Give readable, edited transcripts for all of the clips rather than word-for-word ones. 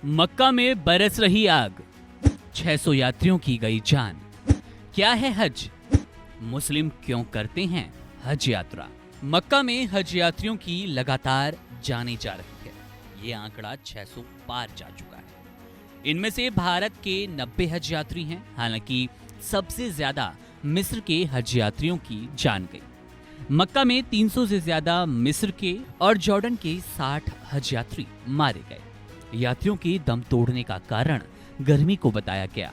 मक्का में बरस रही आग, 600 यात्रियों की गई जान। क्या है हज? मुस्लिम क्यों करते हैं हज यात्रा? मक्का में हज यात्रियों की लगातार जाने जा रही है। ये आंकड़ा 600 पार जा चुका है। इनमें से भारत के 90 हज यात्री हैं। हालांकि सबसे ज्यादा मिस्र के हज यात्रियों की जान गई। मक्का में 300 से ज्यादा मिस्र के और जॉर्डन के 60 हज यात्री मारे गए। यात्रियों के दम तोड़ने का कारण गर्मी को बताया गया।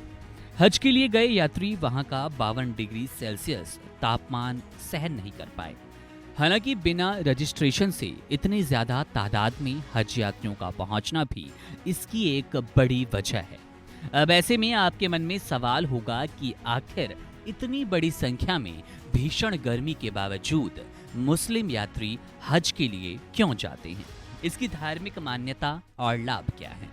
हज के लिए गए यात्री वहां का 52 डिग्री सेल्सियस तापमान सहन नहीं कर पाए। हालांकि बिना रजिस्ट्रेशन से इतने ज्यादा तादाद में हज यात्रियों का पहुंचना भी इसकी एक बड़ी वजह है। अब ऐसे में आपके मन में सवाल होगा कि आखिर इतनी बड़ी संख्या में भीषण गर्मी के बावजूद मुस्लिम यात्री हज के लिए क्यों जाते हैं? इसकी धार्मिक मान्यता और लाभ क्या है?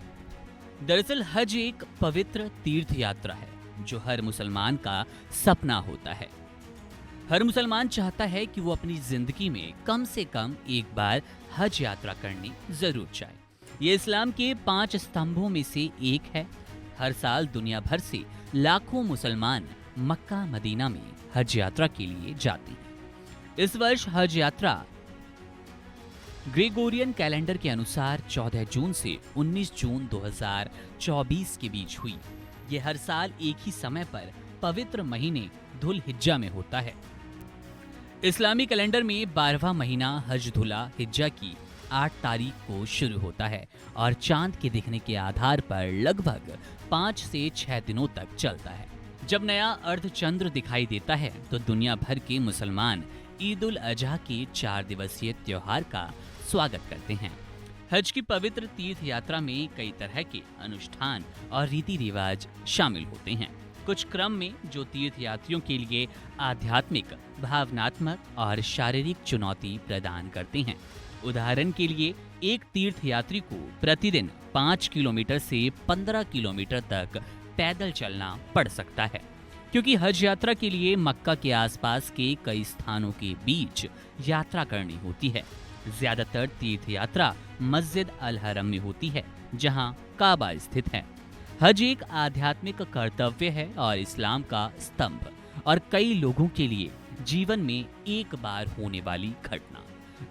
दरअसल हज एक पवित्र तीर्थ यात्रा है जो हर मुसलमान का सपना होता है। हर मुसलमान चाहता है कि वो अपनी जिंदगी में कम से कम एक बार हज यात्रा करनी जरूर जाए। ये इस्लाम के 5 स्तंभों में से एक है। हर साल दुनिया भर से लाखों मुसलमान मक्का मदीना में हज यात्रा के लिए जाते हैं। इस वर्ष हज यात्रा ग्रेगोरियन कैलेंडर के अनुसार 14 जून से 19 जून 2024 के बीच हुई। ये हर साल एक ही समय पर पवित्र महीने धुल हिज्जा में होता है। इस्लामी कैलेंडर में 12वां महीना हज धुला हिज्जा की 8 तारीख को शुरू होता है और चांद के दिखने के आधार पर लगभग 5 से 6 दिनों तक चलता है। जब नया अर्धचंद्र दिखाई देता है तो दुनिया भर के मुसलमान ईद उल अजहा के 4 दिवसीय त्योहार का स्वागत करते हैं। हज की पवित्र तीर्थ यात्रा में कई तरह के अनुष्ठान और रीति रिवाज शामिल होते हैं। कुछ क्रम में जो तीर्थ यात्रियों के लिए आध्यात्मिक, भावनात्मक और शारीरिक चुनौती प्रदान करते हैं। उदाहरण के लिए एक तीर्थ यात्री को प्रतिदिन 5 किलोमीटर से 15 किलोमीटर तक पैदल चलना पड़ सकता है, क्योंकि हज यात्रा के लिए मक्का के आसपास के कई स्थानों के बीच यात्रा करनी होती है। ज्यादातर तीर्थ यात्रा मस्जिद अल हरम में होती है, जहां काबा स्थित है। हज एक आध्यात्मिक कर्तव्य है और इस्लाम का स्तंभ और कई लोगों के लिए जीवन में एक बार होने वाली घटना।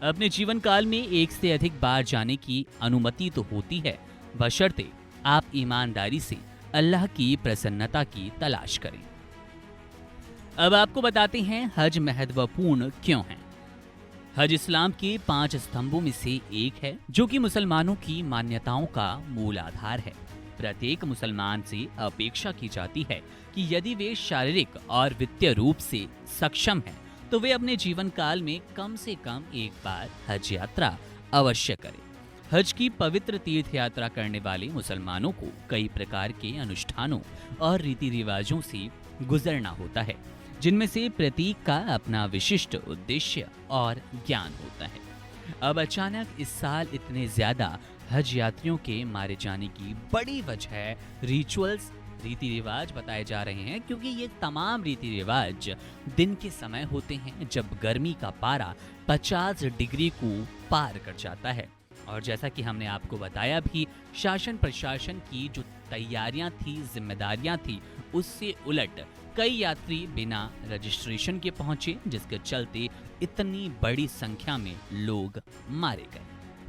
अपने जीवन काल में एक से अधिक बार जाने की अनुमति तो होती है, बशर्ते आप ईमानदारी से अल्लाह की प्रसन्नता की तलाश करें। अब आपको बताते हैं हज महत्वपूर्ण क्यों है। हज इस्लाम के 5 स्तंभों में से एक है, जो कि मुसलमानों की मान्यताओं का मूल आधार है। प्रत्येक मुसलमान से अपेक्षा की जाती है कि यदि वे शारीरिक और वित्तीय रूप से सक्षम हैं, तो वे अपने जीवन काल में कम से कम एक बार हज यात्रा अवश्य करें। हज की पवित्र तीर्थ यात्रा करने वाले मुसलमानों को कई प्रकार के अनुष्ठानों और रीति रिवाजों से गुजरना होता है, जिनमें से प्रत्येक का अपना विशिष्ट उद्देश्य और ज्ञान होता है। अब अचानक इस साल इतने ज्यादा हज यात्रियों के मारे जाने की बड़ी वजह रिचुअल्स, रीति रिवाज बताए जा रहे हैं, क्योंकि ये तमाम रीति रिवाज दिन के समय होते हैं जब गर्मी का पारा 50 डिग्री को पार कर जाता है। और जैसा कि हमने आपको बताया भी, शासन प्रशासन की जो तैयारियां थी, जिम्मेदारियां थी, उससे उलट कई यात्री बिना रजिस्ट्रेशन के पहुंचे, जिसके चलते इतनी बड़ी संख्या में लोग मारे गए।